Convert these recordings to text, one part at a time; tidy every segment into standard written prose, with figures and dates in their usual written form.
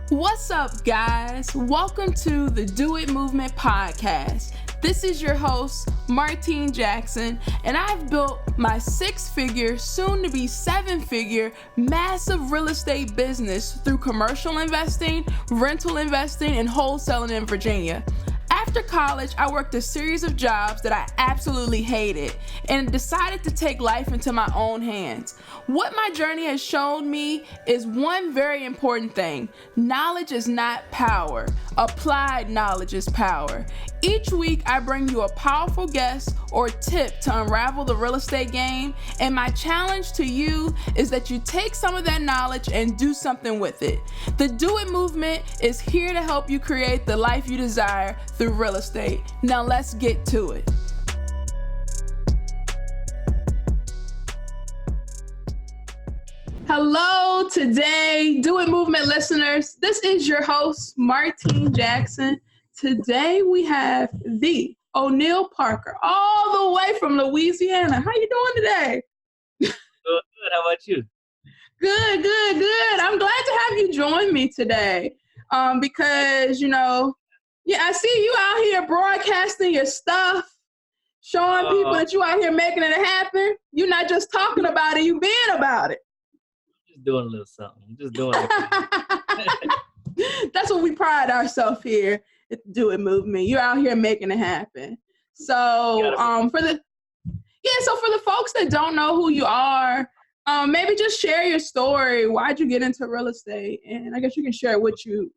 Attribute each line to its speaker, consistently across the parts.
Speaker 1: What's up, guys? Welcome to the DoItMovement podcast. This is your host, Martine Jackson, and I've built my 6-figure, soon-to-be 7-figure, massive real estate business through commercial investing, rental investing, and wholesaling in Virginia. After college, I worked a series of jobs that I absolutely hated and decided to take life into my own hands. What my journey has shown me is one very important thing. Knowledge is not power. Applied knowledge is power. Each week, I bring you a powerful guest or tip to unravel the real estate game, and my challenge to you is that you take some of that knowledge and do something with it. The Do It Movement is here to help you create the life you desire through real estate. Now let's get to it. Hello, today, Do It Movement listeners. This is your host, Martine Jackson. Today we have the O'Neal Parker, all the way from Louisiana. How you doing today?
Speaker 2: Good. How about you?
Speaker 1: Good. I'm glad to have you join me today because, I see you out here broadcasting your stuff, showing people that you out here making it happen. You're not just talking about it, you being about it.
Speaker 2: Just doing a little something. I'm just doing it.
Speaker 1: That's what we pride ourselves here at the Do It Movement. You're out here making it happen. So for the folks that don't know who you are, maybe just share your story. Why'd you get into real estate? And I guess you can share what's your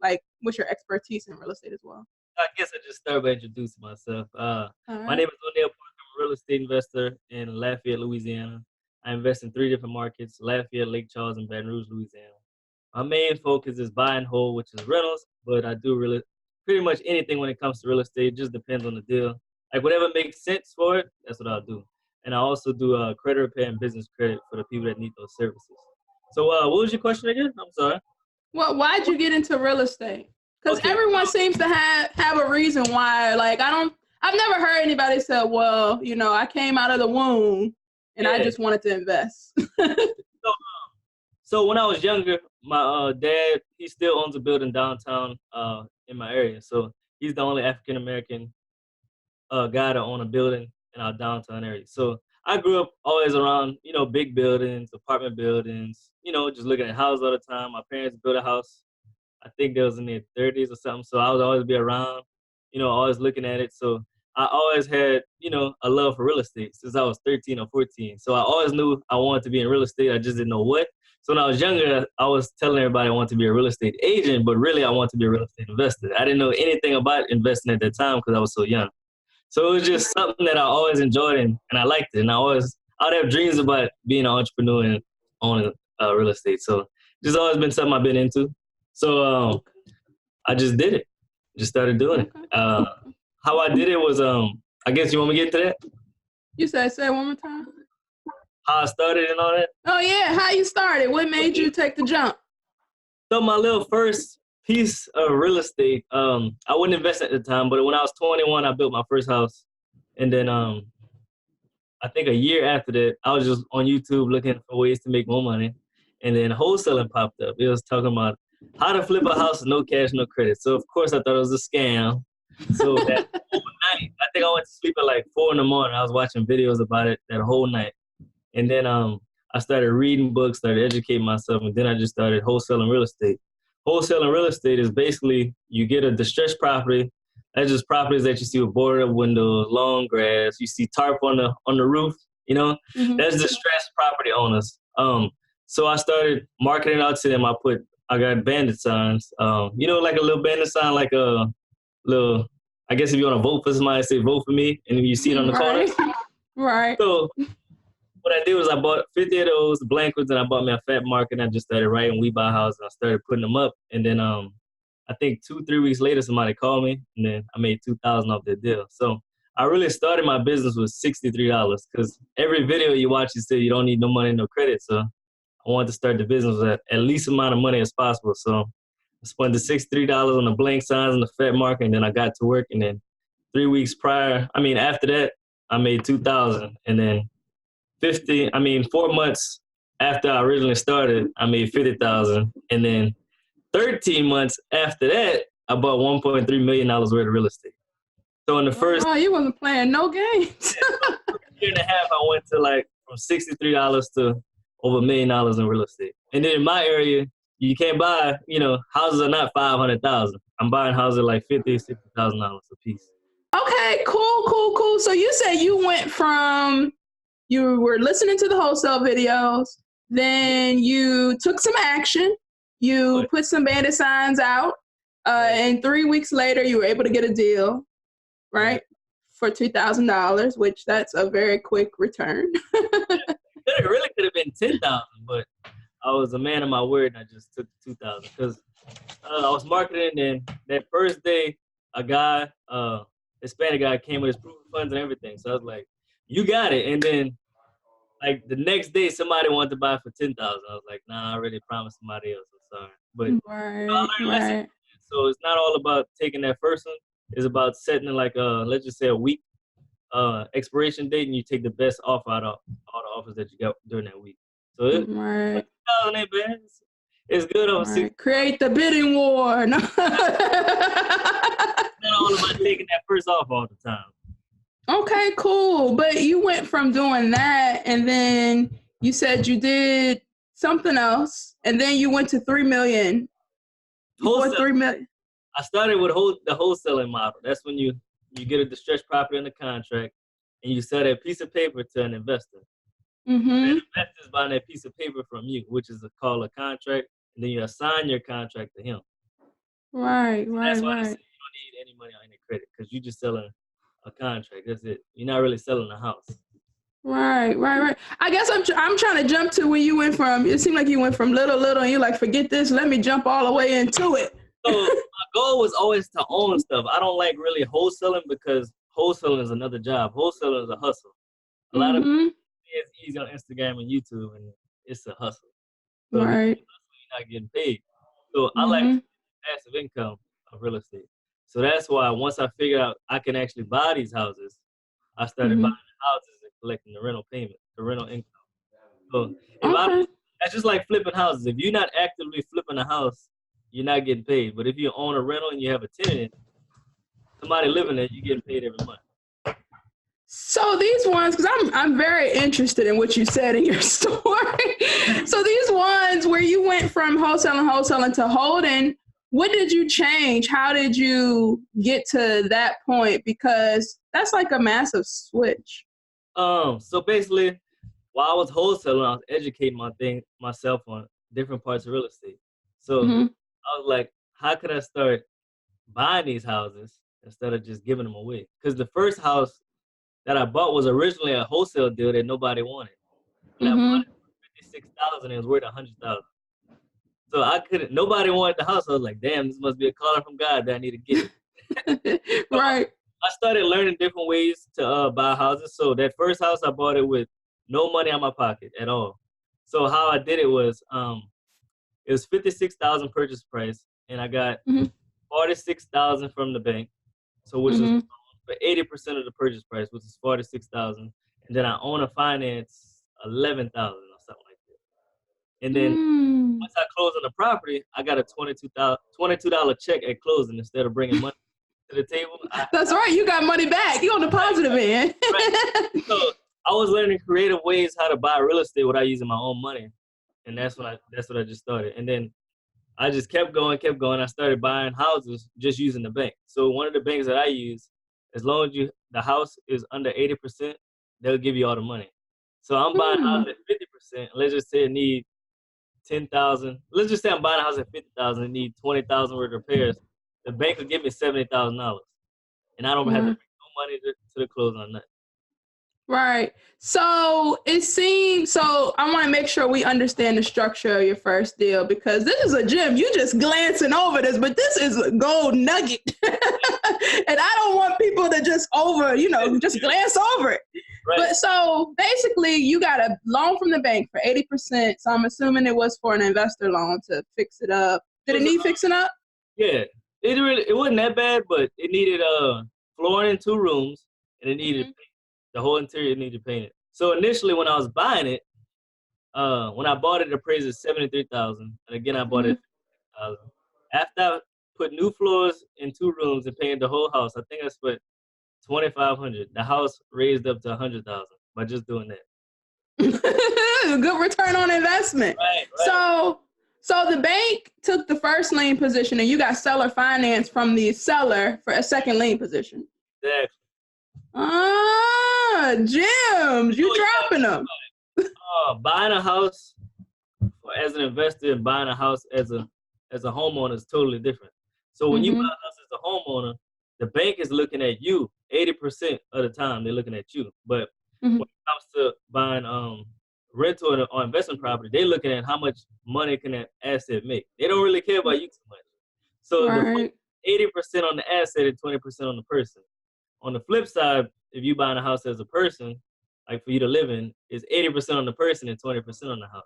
Speaker 1: expertise in real estate as well.
Speaker 2: I guess I just start by introducing myself.
Speaker 1: Right.
Speaker 2: My name is O'Neal Parker. I'm a real estate investor in Lafayette, Louisiana. I invest in 3 different markets: Lafayette, Lake Charles, and Baton Rouge, Louisiana. My main focus is buy and hold, which is rentals, but I do really pretty much anything when it comes to real estate. It just depends on the deal. Like whatever makes sense for it, that's what I'll do. And I also do credit repair and business credit for the people that need those services. So what was your question again? I'm sorry.
Speaker 1: Well, why'd you get into real estate? Because everyone seems to have a reason why. Like I've never heard anybody say, well, I came out of the womb and I just wanted to invest.
Speaker 2: So when I was younger, my dad, he still owns a building downtown in my area. So he's the only African-American guy to own a building in our downtown area. So I grew up always around, big buildings, apartment buildings, just looking at houses all the time. My parents built a house. I think they was in their 30s or something. So I would always be around, always looking at it. So I always had, a love for real estate since I was 13 or 14. So I always knew I wanted to be in real estate. I just didn't know what. So when I was younger, I was telling everybody I wanted to be a real estate agent, but really I wanted to be a real estate investor. I didn't know anything about investing at that time because I was so young. So it was just something that I always enjoyed and I liked it. And I would have dreams about being an entrepreneur and owning real estate. So it's always been something I've been into. So I just did it. Just started doing it. How I did it was, I guess you want me to get to that?
Speaker 1: You say it one more time?
Speaker 2: How I started and all that?
Speaker 1: Oh, yeah. How you started? What made you take the jump?
Speaker 2: So my little first piece of real estate, I wouldn't invest at the time, but when I was 21, I built my first house. And then I think a year after that, I was just on YouTube looking for ways to make more money. And then wholesaling popped up. It was talking about how to flip a house with no cash, no credit. So, of course, I thought it was a scam. So that whole night, I think I went to sleep at like 4 a.m. I was watching videos about it that whole night. And then I started reading books, started educating myself, and then I just started wholesaling real estate. Wholesaling real estate is basically you get a distressed property. That's just properties that you see with boarded up windows, long grass. You see tarp on the roof,
Speaker 1: Mm-hmm.
Speaker 2: That's distressed property owners. So I started marketing out to them. I got bandit signs, like a little bandit sign, like a little, I guess if you want to vote for somebody, say vote for me, and you see it on the corner.
Speaker 1: Right.
Speaker 2: So what I did was I bought 50 of those blank ones and I bought me a fat marker and I just started writing We Buy Houses and I started putting them up. And then I think 2-3 weeks later, somebody called me and then I made $2,000 off that deal. So I really started my business with $63 because every video you watch, you say you don't need no money, no credit. So I wanted to start the business with at least amount of money as possible. So I spent the $63 on the blank signs and the fat marker and then I got to work. And then 3 weeks after that, I made $2,000 and then 4 months after I originally started, I made 50,000, and then 13 months after that, I bought $1.3 million worth of real estate. So in the
Speaker 1: Oh,
Speaker 2: first
Speaker 1: wow, you wasn't playing no games.
Speaker 2: year and a half, I went to like from $63 to over $1 million in real estate. And then in my area, you can't buy, houses are not 500,000. I'm buying houses like $50,000, $60,000 a piece.
Speaker 1: Okay, cool. So you said you went from you were listening to the wholesale videos, then you took some action, you put some bandit signs out, and 3 weeks later you were able to get a deal, right? For $2,000, which that's a very quick return.
Speaker 2: It really could have been 10,000, but I was a man of my word and I just took 2,000 because I was marketing, and that first day, a guy, Hispanic guy, came with his proof of funds and everything. So I was like, "You got it." And then, like the next day, somebody wanted to buy for 10,000. I was like, "Nah, I already promised somebody else. I'm sorry." But I learned a lesson.
Speaker 1: Right.
Speaker 2: So it's not all about taking that first one. It's about setting like let's just say a week expiration date, and you take the best offer out of all the offers that you got during that week. So it
Speaker 1: Right.
Speaker 2: 2,000 ain't bad. It's good over 6.
Speaker 1: Right. Create the bidding war. No.
Speaker 2: Not all about taking that first off all the time.
Speaker 1: Okay, cool. But you went from doing that, and then you said you did something else, and then you went to 3 million.
Speaker 2: Wholesale.
Speaker 1: 3 million.
Speaker 2: I started with the wholesaling model. That's when you get a distressed property in the contract, and you sell that piece of paper to an investor.
Speaker 1: Mm-hmm.
Speaker 2: That investor's buying that piece of paper from you, which is called a contract, and then you assign your contract to him.
Speaker 1: Right.
Speaker 2: That's why they say you don't need any money or any credit, because you're just selling a contract. That's it. You're not really selling a house.
Speaker 1: Right. I guess I'm trying to jump to when you went from. It seemed like you went from little, and you're like, forget this. Let me jump all the way into it.
Speaker 2: So my goal was always to own stuff. I don't like really wholesaling because wholesaling is another job. Wholesaling is a hustle. A lot of it's easy on Instagram and YouTube, and it's a hustle. So if you're not getting paid. So I like passive income of real estate. So that's why once I figured out I can actually buy these houses, I started buying the houses and collecting the rental payment, the rental income. So that's just like flipping houses. If you're not actively flipping a house, you're not getting paid. But if you own a rental and you have a tenant, somebody living there, you're getting paid every month.
Speaker 1: So these ones, because I'm very interested in what you said in your story. So these ones where you went from wholesaling to holding, what did you change? How did you get to that point? Because that's like a massive switch.
Speaker 2: So basically, while I was wholesaling, I was educating myself on different parts of real estate. So I was like, how could I start buying these houses instead of just giving them away? Because the first house that I bought was originally a wholesale deal that nobody wanted. And I bought it for $56,000 and it was worth $100,000. So nobody wanted the house. I was like, damn, this must be a call from God that I need to get it.
Speaker 1: Right.
Speaker 2: I started learning different ways to buy houses. So that first house, I bought it with no money in my pocket at all. So how I did it was, it was $56,000 purchase price, and I got $46,000 from the bank. So which is for 80% of the purchase price, which is $46,000, and then I own a finance $11,000 or something like that. And then once I close on the property, I got a $22 check at closing instead of bringing money to the table.
Speaker 1: That's right. You got money back. You on the positive end.
Speaker 2: Right. So I was learning creative ways how to buy real estate without using my own money, and that's what I just started. And then I just kept going. I started buying houses just using the bank. So one of the banks that I use, as long as the house is under 80%, they'll give you all the money. So I'm buying a house at 50%. Let's just say it need 10,000. Let's just say I'm buying a house at 50,000 and need 20,000 worth of repairs. The bank will give me $70,000, and I don't have to bring no money to the closing on nothing.
Speaker 1: Right. So it seems, so I want to make sure we understand the structure of your first deal, because this is a gem. You just glancing over this, but this is a gold nugget. And I don't want people to just just glance over it. Right. But so basically you got a loan from the bank for 80%. So I'm assuming it was for an investor loan to fix it up. Did it need fixing up?
Speaker 2: Yeah. It wasn't that bad, but it needed flooring in 2 rooms, and it needed the whole interior needed painted. So initially when I was buying it, when I bought it, the appraised at $73,000, and again I bought it at $50,000. After I put new floors in 2 rooms and painted the whole house, I think I spent $2,500. The house raised up to $100,000 by just doing that.
Speaker 1: Good return on investment.
Speaker 2: Right.
Speaker 1: So the bank took the first lien position, and you got seller finance from the seller for a second lien position.
Speaker 2: Exactly.
Speaker 1: Gems, you dropping them.
Speaker 2: Buying a house as an investor and buying a house as a homeowner is totally different. So when you buy a house as a homeowner, the bank is looking at you 80% of the time. They're looking at you. But when it comes to buying rental or investment property, they're looking at how much money can that asset make. They don't really care about you too much. So the 80% on the asset and 20% on the person. On the flip side, if you buying a house as a person, like for you to live in, is 80% on the person and 20% on the house.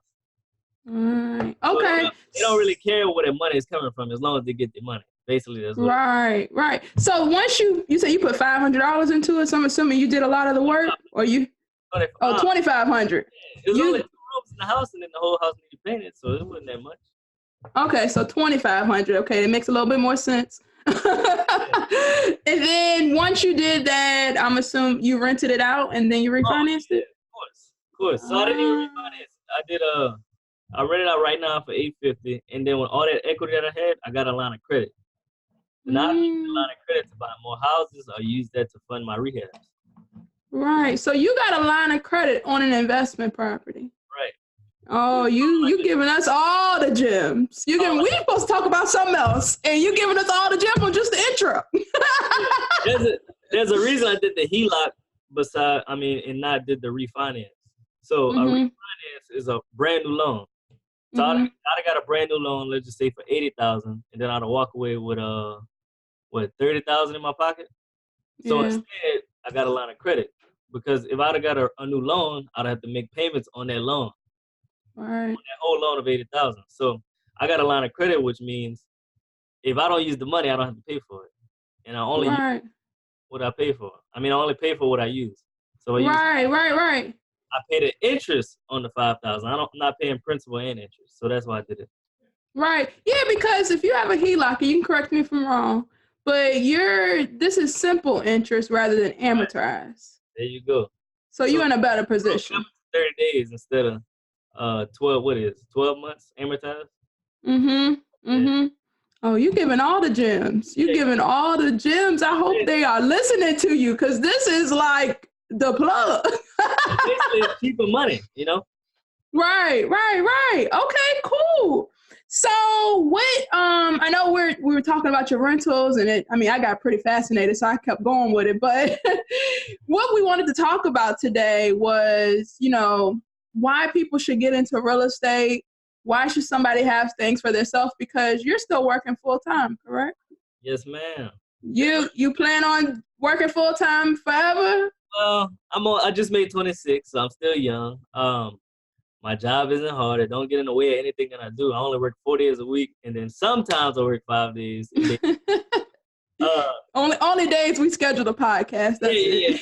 Speaker 1: Okay.
Speaker 2: So they don't really care where their money is coming from as long as they get their money. Basically, that's what.
Speaker 1: Right. So once you say you put $500 into it, so I'm assuming you did a lot of the work, or you? $2,500.
Speaker 2: Yeah, it was only 2 rooms in the house, and then the whole house needed painted, so it wasn't that much.
Speaker 1: Okay, so $2,500. Okay, it makes a little bit more sense. And then once you did that, I'm assuming you rented it out and then you refinanced it?
Speaker 2: Of course. So I didn't even refinance. I rented out right now for $850, and then with all that equity that I had, I got a line of credit. So now I use the line of credit to buy more houses or use that to fund my rehabs.
Speaker 1: Right. So you got a line of credit on an investment property.
Speaker 2: Right.
Speaker 1: Oh, you giving us all the gems. We supposed to talk about something else, and you giving us all the gems on just the intro.
Speaker 2: There's a reason I did the HELOC and not did the refinance. So a refinance is a brand new loan. So I'd got a brand new loan, let's just say for $80,000, and then I'd walk away with $30,000 in my pocket. So instead, I got a line of credit, because if I'd have got a new loan, I'd have to make payments on that loan.
Speaker 1: Right.
Speaker 2: On that whole loan of $80,000. So I got a line of credit, which means if I don't use the money, I don't have to pay for it, and I only use what I pay for. I only pay for what I use. So
Speaker 1: Right.
Speaker 2: I pay the interest on the $5,000. I'm not paying principal and interest, so that's why I did it.
Speaker 1: Right. Yeah, because if you have a HELOC, and you can correct me if I'm wrong, but this is simple interest rather than amortized.
Speaker 2: There you go.
Speaker 1: So you're in a better position.
Speaker 2: 30 days instead of 12 months amortized?
Speaker 1: Oh, you giving all the gems. Giving all the gems. I hope they are listening to you, because this is like the plug.
Speaker 2: Basically, it's cheaper money, you know?
Speaker 1: Right. Okay, cool. So what, I know we were talking about your rentals, and I got pretty fascinated, so I kept going with it. But what we wanted to talk about today was, why people should get into real estate. Why should somebody have things for themselves? Because you're still working full time, correct?
Speaker 2: Yes, ma'am.
Speaker 1: You plan on working full time forever?
Speaker 2: Well, I just made 26, so I'm still young. My job isn't hard. It don't get in the way of anything that I do. I only work 4 days a week, and then sometimes I work 5 days.
Speaker 1: Only days we schedule the podcast. That's it.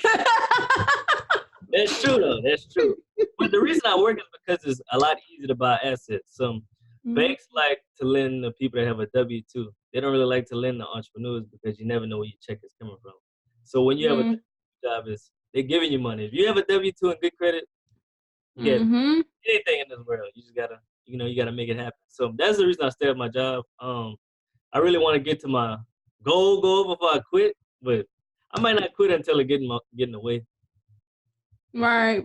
Speaker 2: That's true, though. That's true. But the reason I work is because it's a lot easier to buy assets. Some banks like to lend the people that have a W-2. They don't really like to lend to entrepreneurs because you never know where your check is coming from. So when you have a job, they're giving you money. If you have a W-2 and good credit, you get anything in this world. You just gotta, you gotta make it happen. So that's the reason I stay at my job. I really want to get to my goal before I quit, but I might not quit until it get in the way.
Speaker 1: Right.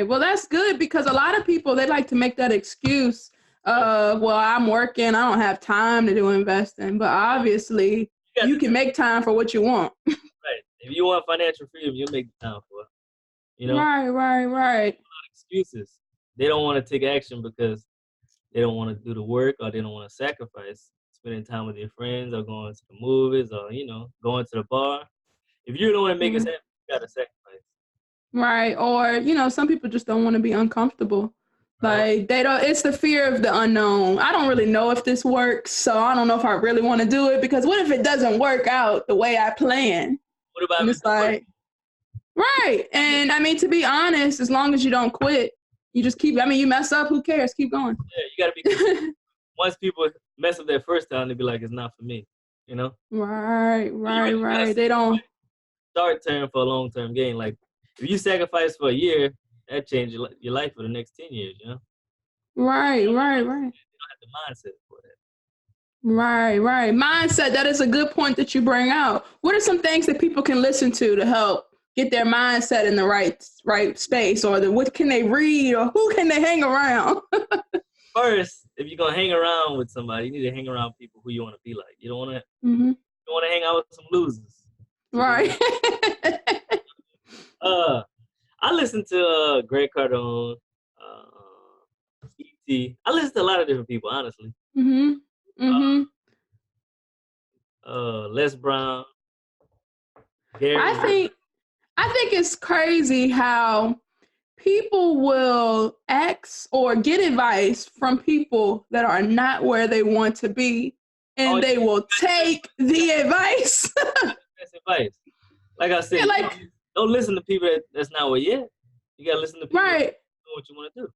Speaker 1: Well, that's good, because a lot of people, they like to make that excuse of, well, I'm working, I don't have time to do investing. But obviously, you can make time for what you want.
Speaker 2: Right. If you want financial freedom, you'll make the time for it.
Speaker 1: Right.
Speaker 2: A lot of excuses. They don't want to take action because they don't want to do the work, or they don't want to sacrifice spending time with their friends, or going to the movies, or going to the bar. If you don't want to make it happen, you gotta sacrifice.
Speaker 1: Right. Or some people just don't want to be uncomfortable. Like it's the fear of the unknown. I don't really know if this works, so I don't know if I really want to do it, because what if it doesn't work out the way I plan?
Speaker 2: What about
Speaker 1: and it's like, right. And to be honest, as long as you don't quit, You just keep, I mean, you mess up, who cares? Keep going.
Speaker 2: Yeah, you got to be consistent. Once people mess up that first time, they be like, it's not for me, you know?
Speaker 1: Right.
Speaker 2: You
Speaker 1: They don't.
Speaker 2: start term for a long-term gain. Like, if you sacrifice for a year, that changes your life for the next 10 years, you know?
Speaker 1: Right.
Speaker 2: You don't have the mindset for that.
Speaker 1: Right. Mindset, that is a good point that you bring out. What are some things that people can listen to help get their mindset in the right space, or what can they read, or who can they hang around?
Speaker 2: First, if you're gonna hang around with somebody, you need to hang around people who you want to be like. You don't want to hang out with some losers.
Speaker 1: Right.
Speaker 2: I listen to Greg Cardone, E.T. I listen to a lot of different people, honestly. Les Brown, Gary.
Speaker 1: I think it's crazy how people will ask or get advice from people that are not where they want to be, and they will take the advice.
Speaker 2: That's advice. Like I said, don't listen to people that's not where you're at. You gotta listen to people that know what you want to do.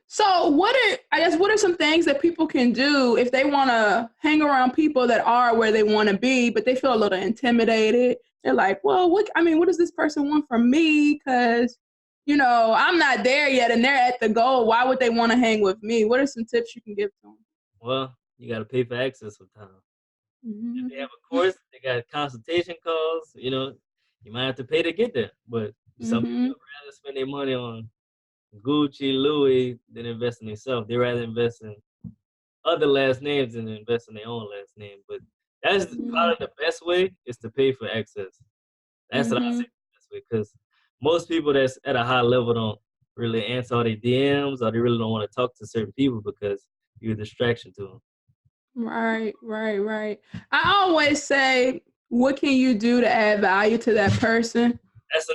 Speaker 1: So what are some things that people can do if they want to hang around people that are where they want to be, but they feel a little intimidated? They're like, well, what does this person want from me? Because, I'm not there yet and they're at the goal. Why would they want to hang with me? What are some tips you can give to them?
Speaker 2: Well, you got to pay for access sometimes. If they have a course, they got consultation calls, you might have to pay to get there. But some people would rather spend their money on Gucci, Louis than invest in themselves. They rather invest in other last names than invest in their own last name. But that's probably the best way is to pay for access. That's what I say the best way, because most people that's at a high level don't really answer all their DMs, or they really don't want to talk to certain people because you're a distraction to them.
Speaker 1: Right. I always say, what can you do to add value to that person?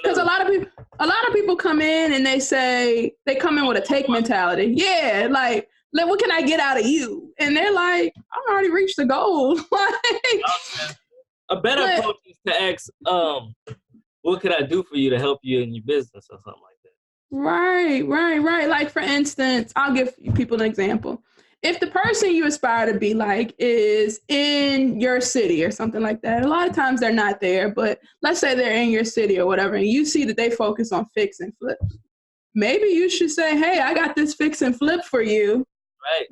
Speaker 1: Because a lot of people come in and they come in with a take mentality. Yeah, like, what can I get out of you? And they're like, I've already reached the goal.
Speaker 2: A better approach is to ask, what could I do for you to help you in your business or something like that?
Speaker 1: Right. Like, for instance, I'll give people an example. If the person you aspire to be like is in your city or something like that, a lot of times they're not there, but let's say they're in your city or whatever, and you see that they focus on fix and flip. Maybe you should say, hey, I got this fix and flip for you.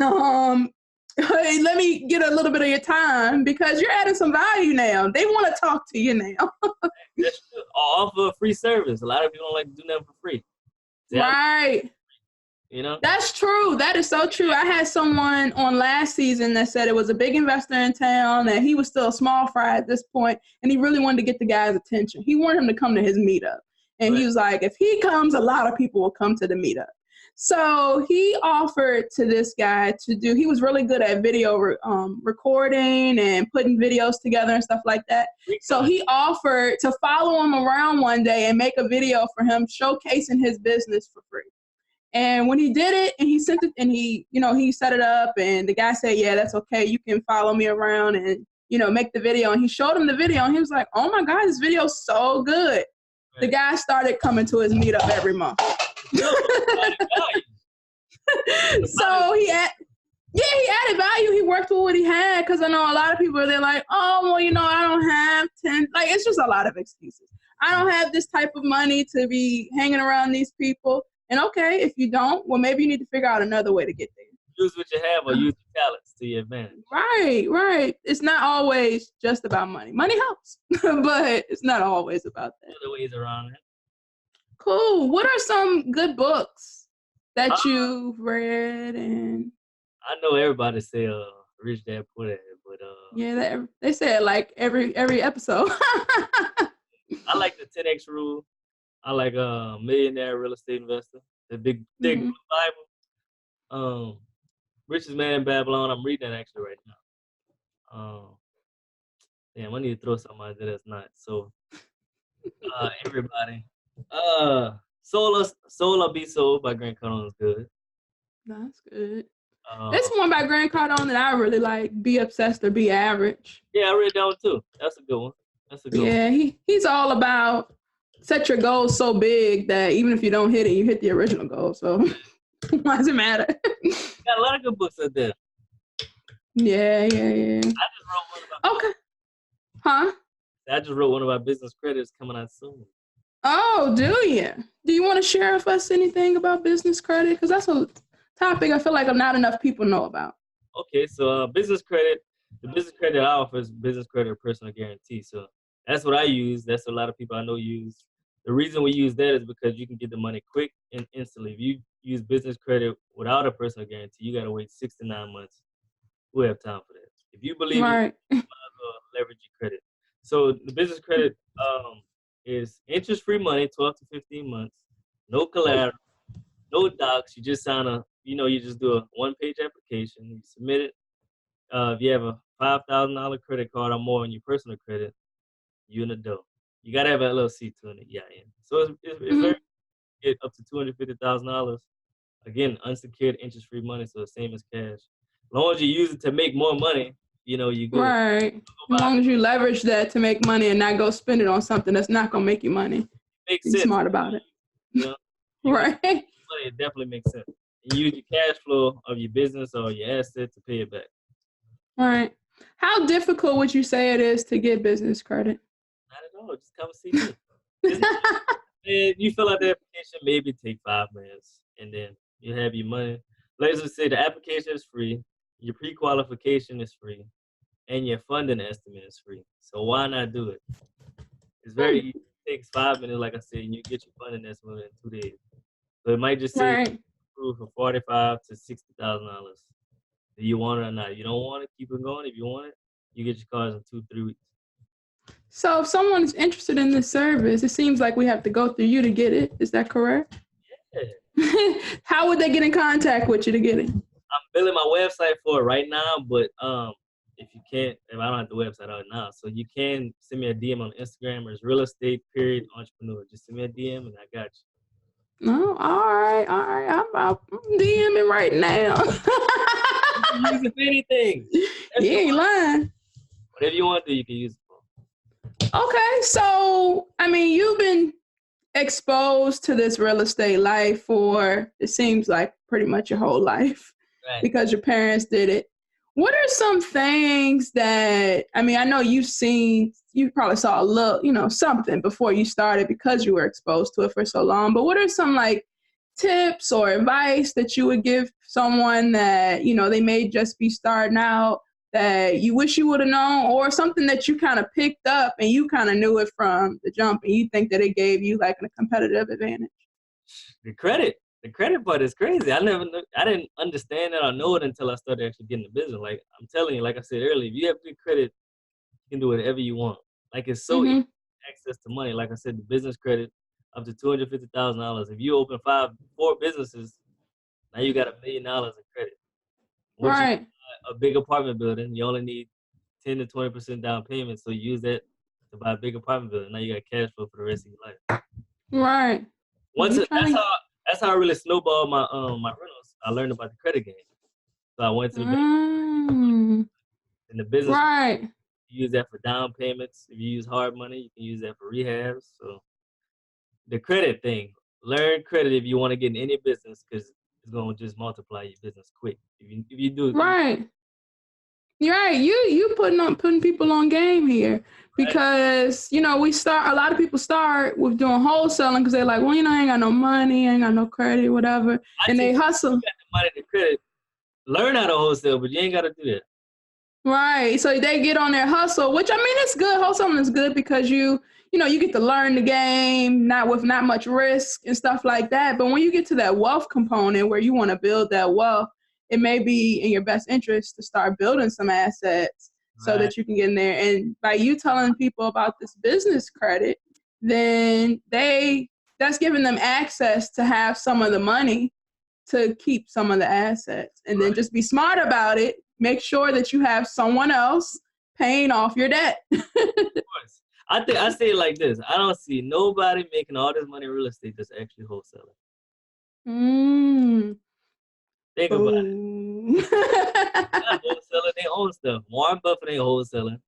Speaker 2: Right.
Speaker 1: Hey, let me get a little bit of your time, because you're adding some value now. They want to talk to you now.
Speaker 2: That's true. Or offer a free service. A lot of people don't like to do nothing for free.
Speaker 1: Right. That's true. That is so true. I had someone on last season that said it was a big investor in town, and he was still a small fry at this point, and he really wanted to get the guy's attention. He wanted him to come to his meetup. And he was like, if he comes, a lot of people will come to the meetup. So he offered to this guy he was really good at video recording and putting videos together and stuff like that. So he offered to follow him around one day and make a video for him showcasing his business for free. And when he did it and he sent it and he set it up, and the guy said, yeah, that's okay. You can follow me around and, make the video. And he showed him the video and he was like, oh my God, this video is so good. Right. The guy started coming to his meetup every month. So he added value. He worked with what he had, because I know a lot of people, they're like, oh, well, I don't have 10. Like, it's just a lot of excuses. I don't have this type of money to be hanging around these people. And okay, if you don't, well, maybe you need to figure out another way to get there.
Speaker 2: Use what you have, or use your talents to your advantage.
Speaker 1: Right. It's not always just about money. Money helps, but it's not always about that.
Speaker 2: Other ways around it.
Speaker 1: Cool. What are some good books that you've read? And
Speaker 2: I know everybody say Rich Dad Poor Dad, but
Speaker 1: yeah, they say it like every episode.
Speaker 2: I like the 10X Rule. I like Millionaire Real Estate Investor, the big thick Bible. Richest Man in Babylon. I'm reading that actually right now. Damn, I need to throw something out there that's not. So everybody. Soul Be Sold by Grant Cardone is good.
Speaker 1: That's good. There's one by Grant Cardone that I really like, Be Obsessed or Be Average.
Speaker 2: Yeah, I read that one too. That's a good one.
Speaker 1: Yeah, he's all about set your goals so big that even if you don't hit it, you hit the original goal. So why does it matter?
Speaker 2: Got a lot of good books out there.
Speaker 1: Yeah.
Speaker 2: I just wrote one about.
Speaker 1: Okay. Huh?
Speaker 2: I just wrote one about business credits coming out soon.
Speaker 1: Oh, do you? Do you want to share with us anything about business credit? Because that's a topic I feel like not enough people know about.
Speaker 2: Okay, so business credit, the business credit I offer is business credit or personal guarantee. So that's what I use. That's what a lot of people I know use. The reason we use that is because you can get the money quick and instantly. If you use business credit without a personal guarantee, you got to wait 6 to 9 months. We have time for that. If you believe in it,
Speaker 1: Right.
Speaker 2: you might as well leverage your credit. So the business credit is interest-free money, 12 to 15 months, no collateral, no docs. You just sign you just do a one-page application. You submit it. If you have a $5,000 credit card or more on your personal credit, you in the dough. You gotta have an LLC to it. Yeah. So it's very get up to $250,000. Again, unsecured interest-free money, so the same as cash. As long as you use it to make more money, you good.
Speaker 1: Right. As long as you leverage that to make money and not go spend it on something that's not gonna make you money.
Speaker 2: Makes
Speaker 1: Be
Speaker 2: sense.
Speaker 1: smart about it. Right.
Speaker 2: Money, it definitely makes sense. You use your cash flow of your business or your asset to pay it back.
Speaker 1: Right. How difficult would you say it is to get business credit?
Speaker 2: Not at all. Just come see me. You fill out the application, maybe take 5 minutes, and then you have your money. Let's just say the application is free, your pre-qualification is free, and your funding estimate is free. So why not do it? It's very easy. It takes 5 minutes, like I said, and you get your funding estimate in 2 days. So it might just say approved for $45,000 to $60,000. Do you want it or not? You don't want it, keep it going. If you want it, you get your cards in 2-3 weeks.
Speaker 1: So if someone is interested in this service, it seems like we have to go through you to get it. Is that correct?
Speaker 2: Yeah.
Speaker 1: How would they get in contact with you to get it?
Speaker 2: I'm building my website for it right now, but if I don't have the website out now, so you can send me a DM on Instagram. It's real estate _entrepreneur. Just send me a DM and I got you.
Speaker 1: Oh, all right. I'm DMing right now.
Speaker 2: You can use it for anything.
Speaker 1: You ain't lying.
Speaker 2: Whatever you want to do, you can use it for.
Speaker 1: Okay, so you've been exposed to this real estate life for, it seems like, pretty much your whole life, right? Because your parents did it. What are some things that, I know you probably saw a little, something before you started because you were exposed to it for so long, but what are some tips or advice that you would give someone that, they may just be starting out that you wish you would have known, or something that you kind of picked up and you kind of knew it from the jump and you think that it gave you a competitive advantage?
Speaker 2: The credit part is crazy. I didn't understand that or know it until I started actually getting the business. Like I'm telling you, like I said earlier, if you have good credit, you can do whatever you want. It's so easy to access to money. Like I said, the business credit up to $250,000. If you open 4 businesses, now you got $1 million in credit. Once
Speaker 1: right.
Speaker 2: You buy a big apartment building, you only need 10 to 20% down payment. So you use that to buy a big apartment building. Now you got cash flow for the rest of your life.
Speaker 1: Right.
Speaker 2: That's how I really snowballed my rentals. I learned about the credit game. So I went to the bank. In the business,
Speaker 1: right.
Speaker 2: You use that for down payments. If you use hard money, you can use that for rehabs. So the credit thing, learn credit if you want to get in any business, because it's going to just multiply your business quick. If you do,
Speaker 1: right. You're right. You putting people on game here, because a lot of people start with doing wholesaling because they're like, well, I ain't got no money, I ain't got no credit, whatever, and they hustle.
Speaker 2: You got the money, the credit. Learn how to wholesale, but you ain't got to do that.
Speaker 1: Right. So they get on their hustle, which it's good. Wholesaling is good because you get to learn the game, not much risk and stuff like that. But when you get to that wealth component where you want to build that wealth, it may be in your best interest to start building some assets so that you can get in there. And by you telling people about this business credit, then that's giving them access to have some of the money to keep some of the assets. And then just be smart about it. Make sure that you have someone else paying off your debt.
Speaker 2: Of course. I say it like this. I don't see nobody making all this money in real estate that's actually wholesaling. Think about it. They're not wholesaling, they own stuff. Warren Buffett ain't wholesaling.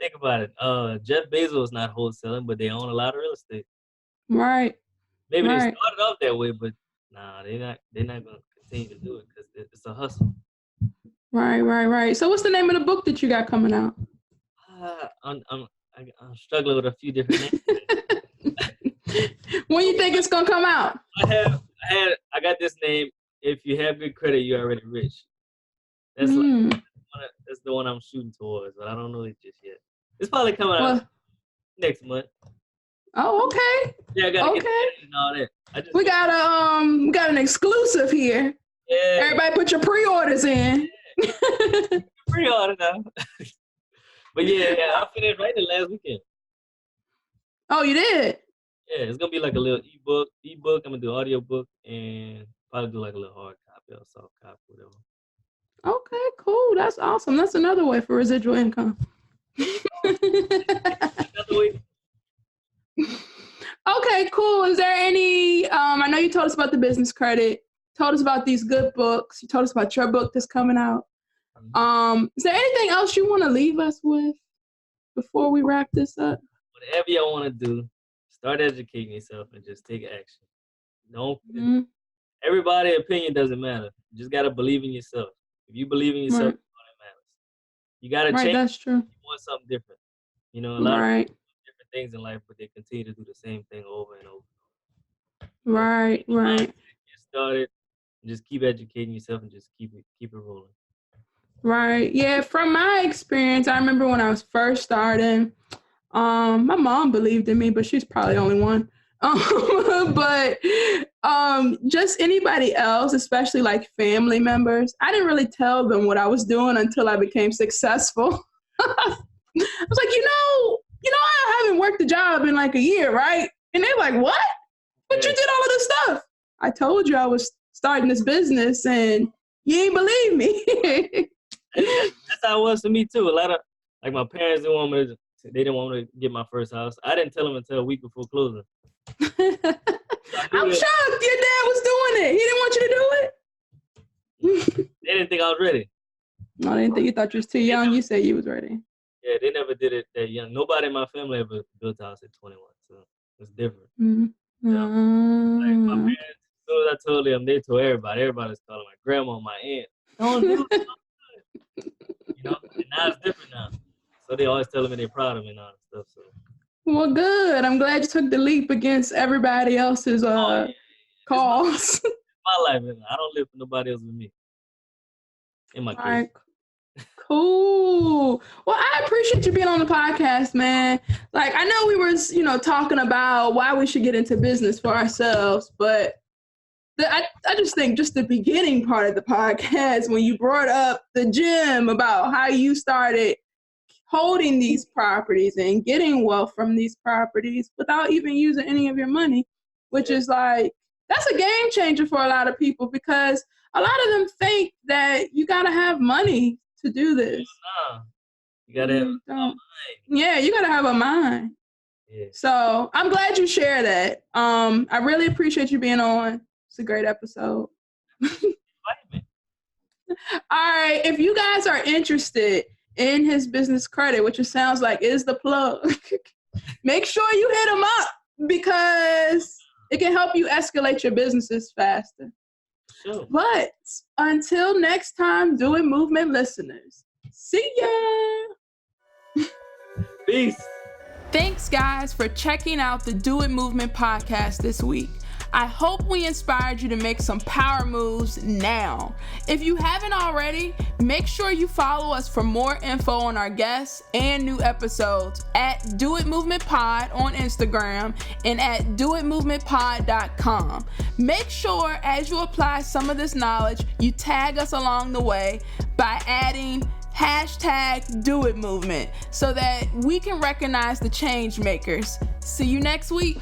Speaker 2: Think about it. Jeff Bezos is not wholesaling, but they own a lot of real estate.
Speaker 1: Right.
Speaker 2: Maybe they
Speaker 1: Right.
Speaker 2: started off that way, but nah, they're not. They're not gonna continue to do it because it's a hustle.
Speaker 1: Right. So what's the name of the book that you got coming out?
Speaker 2: I'm struggling with a few different names.
Speaker 1: When you think it's gonna come out?
Speaker 2: I got this name. If you have good credit, you're already rich. That's that's the one I'm shooting towards, but I don't know it just yet. It's probably coming out next month.
Speaker 1: Oh, okay.
Speaker 2: Yeah, I gotta get it and all that.
Speaker 1: We got an exclusive here.
Speaker 2: Yeah.
Speaker 1: Everybody put your pre-orders in.
Speaker 2: Yeah. Pre-order now. But yeah, I finished writing it last weekend.
Speaker 1: Oh, you did?
Speaker 2: Yeah, it's gonna be like a little ebook. I'm gonna do audio book and probably do like a little hard copy or soft copy, whatever.
Speaker 1: Okay, cool. That's awesome. That's another way for residual income.
Speaker 2: Another way.
Speaker 1: Okay, cool. Is there any, I know you told us about the business credit, told us about these good books, you told us about your book that's coming out. Is there anything else you want to leave us with before we wrap this up?
Speaker 2: Whatever y'all want to do, start educating yourself and just take action. Everybody's opinion doesn't matter. You just got to believe in yourself. If you believe in yourself, that's all that matters. You got to change.
Speaker 1: That's true.
Speaker 2: You want something different. A lot of people do different things in life, but they continue to do the same thing over and over.
Speaker 1: Right.
Speaker 2: Get started. Just keep educating yourself and just keep it rolling.
Speaker 1: Right. Yeah. From my experience, I remember when I was first starting, my mom believed in me, but she's probably the only one. But just anybody else, especially like family members, I didn't really tell them what I was doing until I became successful. I was like, I haven't worked a job in like a year, right? And they're like, what? But you did all of this stuff. I told you I was starting this business and you ain't believe me.
Speaker 2: That's how it was for me too. A lot of, like, my parents didn't want me to, they didn't want me to get my first house. I didn't tell them until a week before closing.
Speaker 1: I'm shocked your dad was doing it. He didn't want you to do it?
Speaker 2: They didn't think I was ready.
Speaker 1: No, they didn't think you thought you was too young. You said you was ready.
Speaker 2: Yeah, they never did it that young. Nobody in my family ever built a house at 21, so it's different. Like my parents, as soon as I told them, they told everybody. Everybody's calling my grandma, my aunt. Don't do it. And now it's different now. So they always telling me they're proud of me and all that stuff. So.
Speaker 1: Well, good. I'm glad you took the leap against everybody else's calls.
Speaker 2: It's my life. I don't live for nobody else but me. In my case.
Speaker 1: All right. Cool. Well, I appreciate you being on the podcast, man. Like, I know we were, talking about why we should get into business for ourselves, but I just think just the beginning part of the podcast, when you brought up the gym about how you started holding these properties and getting wealth from these properties without even using any of your money, which is like, that's a game changer for a lot of people, because a lot of them think that you got to have money to do this.
Speaker 2: You got to have a mind.
Speaker 1: Yeah, you got to have a mind. Yeah. So I'm glad you share that. I really appreciate you being on. It's a great episode. All right. If you guys are interested in his business credit, which it sounds like is the plug, make sure you hit him up, because it can help you escalate your businesses faster. Sure. But until next time, DoItMovement listeners, see ya.
Speaker 2: Peace.
Speaker 1: Thanks, guys, for checking out the DoItMovement podcast this week. I hope we inspired you to make some power moves now. If you haven't already, make sure you follow us for more info on our guests and new episodes at DoItMovementPod on Instagram and at DoItMovementPod.com. Make sure as you apply some of this knowledge, you tag us along the way by adding #DoItMovement so that we can recognize the change makers. See you next week.